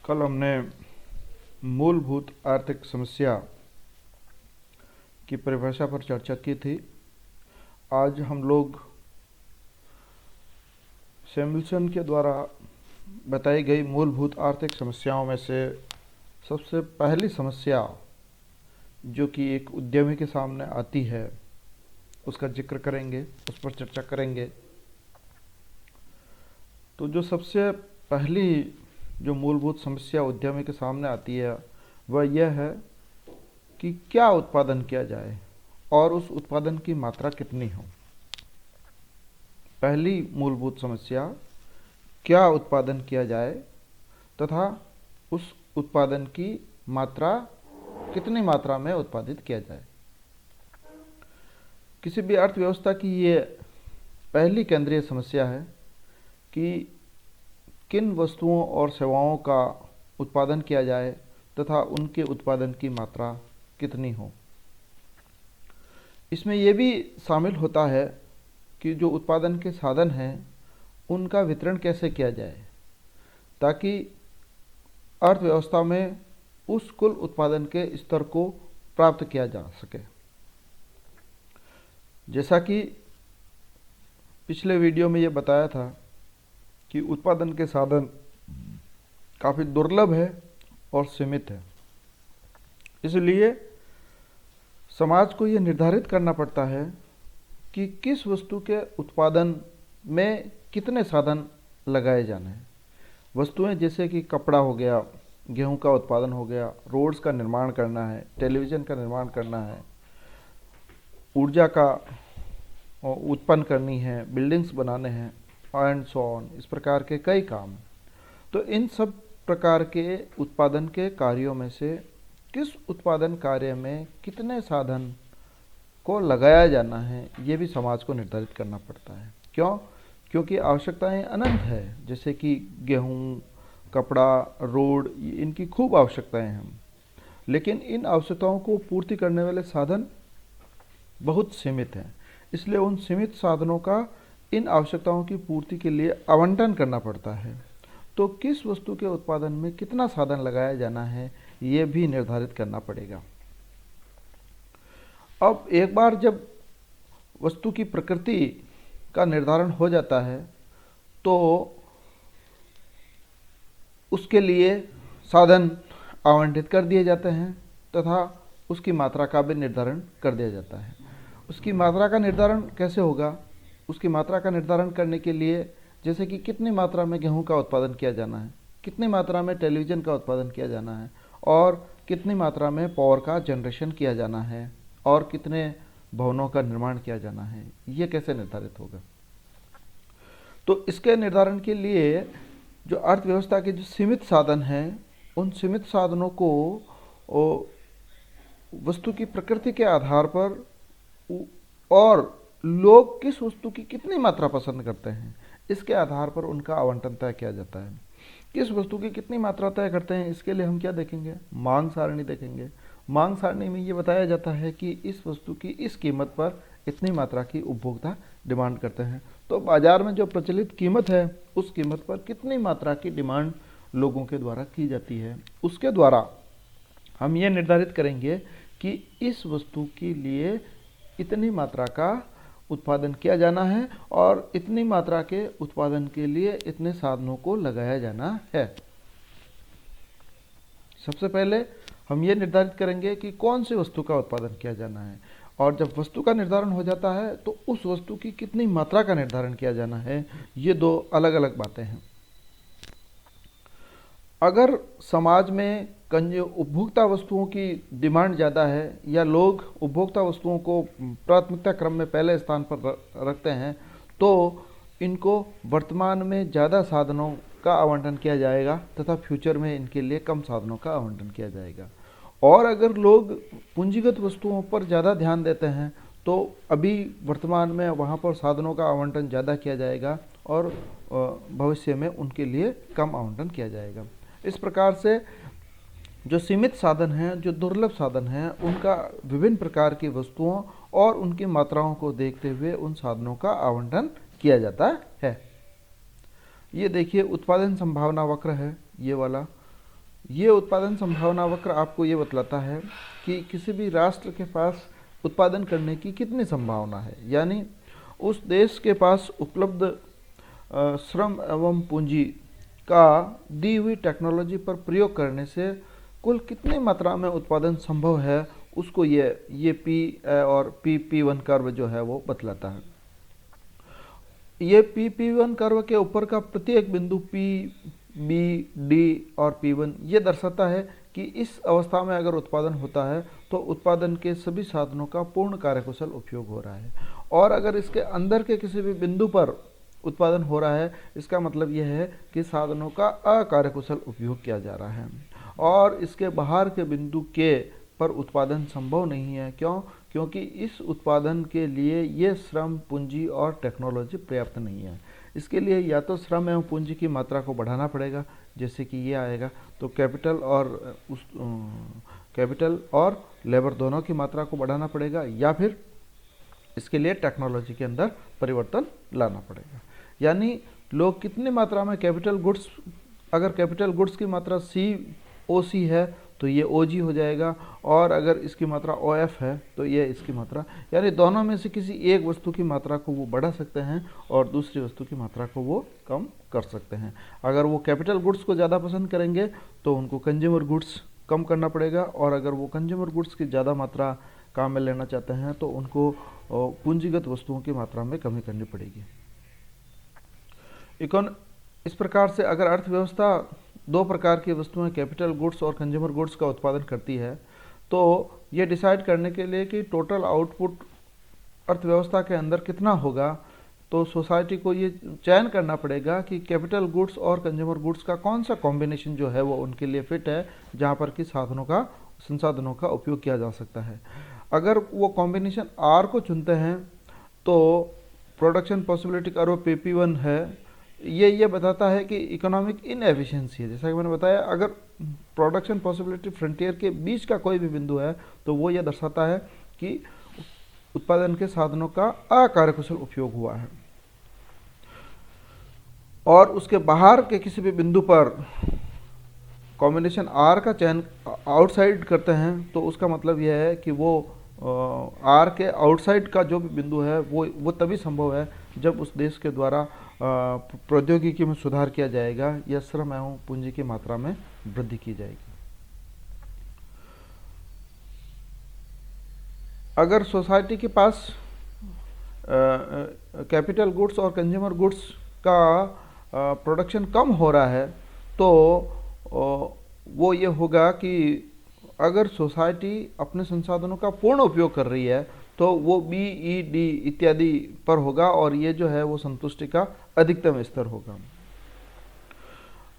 कल हमने मूलभूत आर्थिक समस्या की परिभाषा पर चर्चा की थी। आज हम लोग सैमुअल्सन के द्वारा बताई गई मूलभूत आर्थिक समस्याओं में से सबसे पहली समस्या जो कि एक उद्यमी के सामने आती है उसका जिक्र करेंगे, उस पर चर्चा करेंगे। तो जो सबसे पहली जो मूलभूत समस्या उद्यमी के सामने आती है वह यह है कि क्या उत्पादन किया जाए और उस उत्पादन की मात्रा कितनी हो। पहली मूलभूत समस्या, क्या उत्पादन किया जाए तथा उस उत्पादन की मात्रा कितनी मात्रा में उत्पादित किया जाए। किसी भी अर्थव्यवस्था की ये पहली केंद्रीय समस्या है कि किन वस्तुओं और सेवाओं का उत्पादन किया जाए तथा उनके उत्पादन की मात्रा कितनी हो। इसमें यह भी शामिल होता है कि जो उत्पादन के साधन हैं उनका वितरण कैसे किया जाए ताकि अर्थव्यवस्था में उस कुल उत्पादन के स्तर को प्राप्त किया जा सके। जैसा कि पिछले वीडियो में ये बताया था कि उत्पादन के साधन काफ़ी दुर्लभ है और सीमित है, इसलिए समाज को ये निर्धारित करना पड़ता है कि किस वस्तु के उत्पादन में कितने साधन लगाए जाने हैं। वस्तुएं जैसे कि कपड़ा हो गया, गेहूं का उत्पादन हो गया, रोड्स का निर्माण करना है, टेलीविज़न का निर्माण करना है, ऊर्जा का उत्पन्न करनी है, बिल्डिंग्स बनाने हैं एंड सो ऑन, इस प्रकार के कई काम। तो इन सब प्रकार के उत्पादन के कार्यों में से किस उत्पादन कार्य में कितने साधन को लगाया जाना है ये भी समाज को निर्धारित करना पड़ता है। क्यों? क्योंकि आवश्यकताएं अनंत है। जैसे कि गेहूं, कपड़ा, रोड, इनकी खूब आवश्यकताएं हैं, लेकिन इन आवश्यकताओं को पूर्ति करने वाले साधन बहुत सीमित हैं। इसलिए उन सीमित साधनों का इन आवश्यकताओं की पूर्ति के लिए आवंटन करना पड़ता है। तो किस वस्तु के उत्पादन में कितना साधन लगाया जाना है ये भी निर्धारित करना पड़ेगा। अब एक बार जब वस्तु की प्रकृति का निर्धारण हो जाता है तो उसके लिए साधन आवंटित कर दिए जाते हैं तथा उसकी मात्रा का भी निर्धारण कर दिया जाता है। उसकी मात्रा का निर्धारण कैसे होगा? उसकी मात्रा का निर्धारण करने के लिए जैसे कि कितनी मात्रा में गेहूं का उत्पादन किया जाना है, कितनी मात्रा में टेलीविज़न का उत्पादन किया जाना है और कितनी मात्रा में पावर का जनरेशन किया जाना है और कितने भवनों का निर्माण किया जाना है, ये कैसे निर्धारित होगा। तो इसके निर्धारण के लिए जो अर्थव्यवस्था के जो सीमित साधन हैं उन सीमित साधनों को वस्तु की प्रकृति के आधार पर और लोग किस वस्तु की कितनी मात्रा पसंद करते हैं इसके आधार पर उनका आवंटन तय किया जाता है। किस वस्तु की कितनी मात्रा तय करते हैं इसके लिए हम क्या देखेंगे? मांग सारणी देखेंगे। मांग सारणी में ये बताया जाता है कि इस वस्तु की इस कीमत पर इतनी मात्रा की उपभोक्ता डिमांड करते हैं। तो बाजार में जो प्रचलित कीमत है उस कीमत पर कितनी मात्रा की डिमांड लोगों के द्वारा की जाती है, उसके द्वारा हम ये निर्धारित करेंगे कि इस वस्तु के लिए इतनी मात्रा का उत्पादन किया जाना है और इतनी मात्रा के उत्पादन के लिए इतने साधनों को लगाया जाना है। सबसे पहले हम ये निर्धारित करेंगे कि कौन सी वस्तु का उत्पादन किया जाना है और जब वस्तु का निर्धारण हो जाता है तो उस वस्तु की कितनी मात्रा का निर्धारण किया जाना है। ये दो अलग अलग बातें हैं। अगर समाज में उपभोक्ता वस्तुओं की डिमांड ज़्यादा है या लोग उपभोक्ता वस्तुओं को प्राथमिकता क्रम में पहले स्थान पर रखते हैं तो इनको वर्तमान में ज़्यादा साधनों का आवंटन किया जाएगा तथा फ्यूचर में इनके लिए कम साधनों का आवंटन किया जाएगा। और अगर लोग पूंजीगत वस्तुओं पर ज़्यादा ध्यान देते हैं तो अभी वर्तमान में वहाँ पर साधनों का आवंटन ज़्यादा किया जाएगा और भविष्य में उनके लिए कम आवंटन किया जाएगा। इस प्रकार से जो सीमित साधन हैं, जो दुर्लभ साधन हैं, उनका विभिन्न प्रकार की वस्तुओं और उनकी मात्राओं को देखते हुए उन साधनों का आवंटन किया जाता है। ये देखिए उत्पादन संभावना वक्र है ये वाला। ये उत्पादन संभावना वक्र आपको ये बतलाता है कि किसी भी राष्ट्र के पास उत्पादन करने की कितनी संभावना है, यानी उस देश के पास उपलब्ध श्रम एवं पूंजी का दी हुई टेक्नोलॉजी पर प्रयोग करने से कुल कितनी मात्रा में उत्पादन संभव है, उसको ये पी और P1 कर्व जो है वो बतलाता है। ये P1 कर्व के ऊपर का प्रत्येक बिंदु P, B, D और P1 ये दर्शाता है कि इस अवस्था में अगर उत्पादन होता है तो उत्पादन के सभी साधनों का पूर्ण कार्यकुशल उपयोग हो रहा है, और अगर इसके अंदर के किसी भी बिंदु पर उत्पादन हो रहा है, इसका मतलब यह है कि साधनों का अकार्यकुशल उपयोग किया जा रहा है, और इसके बाहर के बिंदु के पर उत्पादन संभव नहीं है। क्यों? क्योंकि इस उत्पादन के लिए ये श्रम, पूंजी और टेक्नोलॉजी पर्याप्त नहीं है। इसके लिए या तो श्रम एवं पूंजी की मात्रा को बढ़ाना पड़ेगा, जैसे कि ये आएगा, तो कैपिटल और लेबर दोनों की मात्रा को बढ़ाना पड़ेगा, या फिर इसके लिए टेक्नोलॉजी के अंदर परिवर्तन लाना पड़ेगा। यानी लोग कितनी मात्रा में कैपिटल गुड्स, अगर कैपिटल गुड्स की मात्रा COC है तो ये OG हो जाएगा, और अगर इसकी मात्रा OF है तो ये इसकी मात्रा, यानी दोनों में से किसी एक वस्तु की मात्रा को वो बढ़ा सकते हैं और दूसरी वस्तु की मात्रा को वो कम कर सकते हैं। अगर वो कैपिटल गुड्स को ज़्यादा पसंद करेंगे तो उनको कंज्यूमर गुड्स कम करना पड़ेगा, और अगर वो कंज्यूमर गुड्स की ज़्यादा मात्रा काम में लेना चाहते हैं तो उनको पूंजीगत वस्तुओं की मात्रा में कमी करनी पड़ेगी। इस प्रकार से अगर अर्थव्यवस्था दो प्रकार की वस्तुएं कैपिटल गुड्स और कंज्यूमर गुड्स का उत्पादन करती है, तो ये डिसाइड करने के लिए कि टोटल आउटपुट अर्थव्यवस्था के अंदर कितना होगा, तो सोसाइटी को ये चयन करना पड़ेगा कि कैपिटल गुड्स और कंज्यूमर गुड्स का कौन सा कॉम्बिनेशन जो है वो उनके लिए फिट है, जहाँ पर कि संसाधनों का उपयोग किया जा सकता है। अगर वो कॉम्बिनेशन R को चुनते हैं तो प्रोडक्शन पॉसिबिलिटी कर्व P1 है, ये बताता है कि इकोनॉमिक इनएफिशिएंसी है। जैसा कि मैंने बताया, अगर प्रोडक्शन पॉसिबिलिटी फ्रंटियर के बीच का कोई भी बिंदु है तो वो ये दर्शाता है कि उत्पादन के साधनों का अकार्यकुशल उपयोग हुआ है, और उसके बाहर के किसी भी बिंदु पर कॉम्बिनेशन R का चयन आउटसाइड करते हैं तो उसका मतलब यह है कि वो R के आउटसाइड का जो भी बिंदु है वो तभी संभव है जब उस देश के द्वारा प्रौद्योगिकी में सुधार किया जाएगा या श्रम एवं पूंजी की मात्रा में वृद्धि की जाएगी। अगर सोसाइटी के पास कैपिटल गुड्स और कंज्यूमर गुड्स का प्रोडक्शन कम हो रहा है तो वो ये होगा कि अगर सोसाइटी अपने संसाधनों का पूर्ण उपयोग कर रही है तो वो BED इत्यादि पर होगा, और ये जो है वो संतुष्टि का अधिकतम स्तर होगा।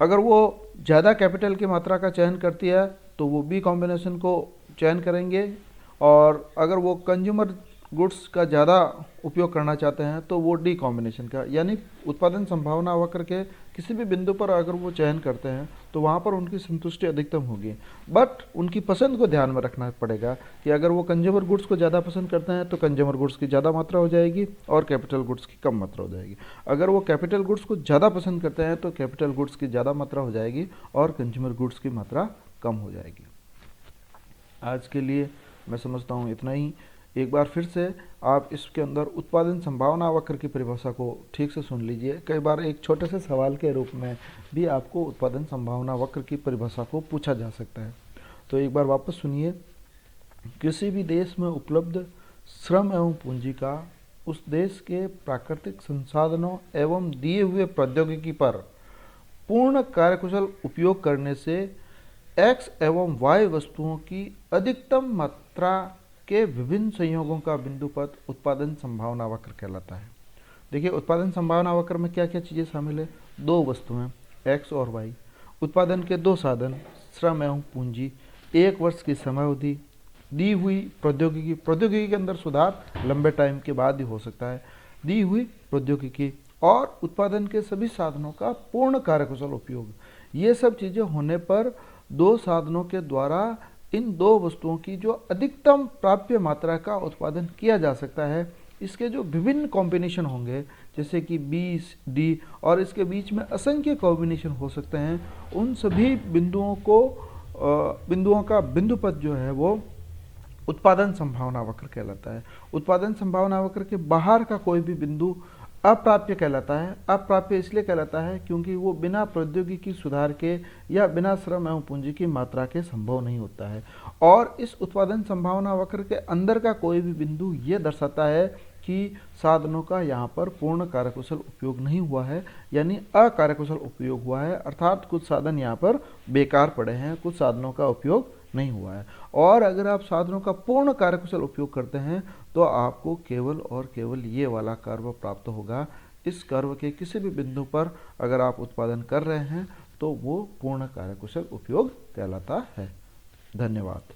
अगर वो ज़्यादा कैपिटल की मात्रा का चयन करती है तो वो B कॉम्बिनेशन को चयन करेंगे, और अगर वो कंज्यूमर गुड्स का ज़्यादा उपयोग करना चाहते हैं तो वो D कॉम्बिनेशन का, यानी उत्पादन संभावना वक्र के किसी भी बिंदु पर अगर वो चयन करते हैं तो वहाँ पर उनकी संतुष्टि अधिकतम होगी। बट उनकी पसंद को ध्यान में रखना पड़ेगा कि अगर वो कंज्यूमर गुड्स को ज़्यादा पसंद करते हैं तो कंज्यूमर गुड्स की ज़्यादा मात्रा हो जाएगी और कैपिटल गुड्स की कम मात्रा हो जाएगी। अगर वो कैपिटल गुड्स को ज़्यादा पसंद करते हैं तो कैपिटल गुड्स की ज़्यादा मात्रा हो जाएगी और कंज्यूमर गुड्स की मात्रा कम हो जाएगी। आज के लिए मैं समझता हूँ इतना ही। एक बार फिर से आप इसके अंदर उत्पादन संभावना वक्र की परिभाषा को ठीक से सुन लीजिए। कई बार एक छोटे से सवाल के रूप में भी आपको उत्पादन संभावना वक्र की परिभाषा को पूछा जा सकता है। तो एक बार वापस सुनिए। किसी भी देश में उपलब्ध श्रम एवं पूंजी का उस देश के प्राकृतिक संसाधनों एवं दिए हुए प्रौद्योगिकी पर पूर्ण कार्यकुशल उपयोग करने से X एवं Y वस्तुओं की अधिकतम मात्रा के विभिन्न संयोगों का बिंदुपथ उत्पादन संभावना वक्र कहलाता है। देखिए, उत्पादन संभावना वक्र में क्या क्या चीज़ें शामिल है। दो वस्तुएं X और Y, उत्पादन के दो साधन श्रम एवं पूंजी, 1 वर्ष की समय अवधि, दी हुई प्रौद्योगिकी के अंदर सुधार लंबे टाइम के बाद ही हो सकता है, दी हुई प्रौद्योगिकी और उत्पादन के सभी साधनों का पूर्ण कार्यकुशल उपयोग। ये सब चीज़ें होने पर दो साधनों के द्वारा इन दो वस्तुओं की जो अधिकतम प्राप्य मात्रा का उत्पादन किया जा सकता है, इसके जो विभिन्न कॉम्बिनेशन होंगे, जैसे कि बी डी और इसके बीच में असंख्य कॉम्बिनेशन हो सकते हैं, उन सभी बिंदुओं का बिंदुपथ जो है वो उत्पादन संभावना वक्र कहलाता है। उत्पादन संभावना वक्र के बाहर का कोई भी बिंदु अप्राप्य कहलाता है। अप्राप्य इसलिए कहलाता है क्योंकि वो बिना प्रौद्योगिकी सुधार के या बिना श्रम एवं पूंजी की मात्रा के संभव नहीं होता है। और इस उत्पादन संभावना वक्र के अंदर का कोई भी बिंदु ये दर्शाता है कि साधनों का यहाँ पर पूर्ण कार्यकुशल उपयोग नहीं हुआ है, यानी अकार्यकुशल उपयोग हुआ है, अर्थात कुछ साधन यहाँ पर बेकार पड़े हैं, कुछ साधनों का उपयोग नहीं हुआ है। और अगर आप साधनों का पूर्ण कार्यकुशल उपयोग करते हैं तो आपको केवल और केवल ये वाला कर्व प्राप्त होगा। इस कर्व के किसी भी बिंदु पर अगर आप उत्पादन कर रहे हैं तो वो पूर्ण कार्यकुशल उपयोग कहलाता है। धन्यवाद।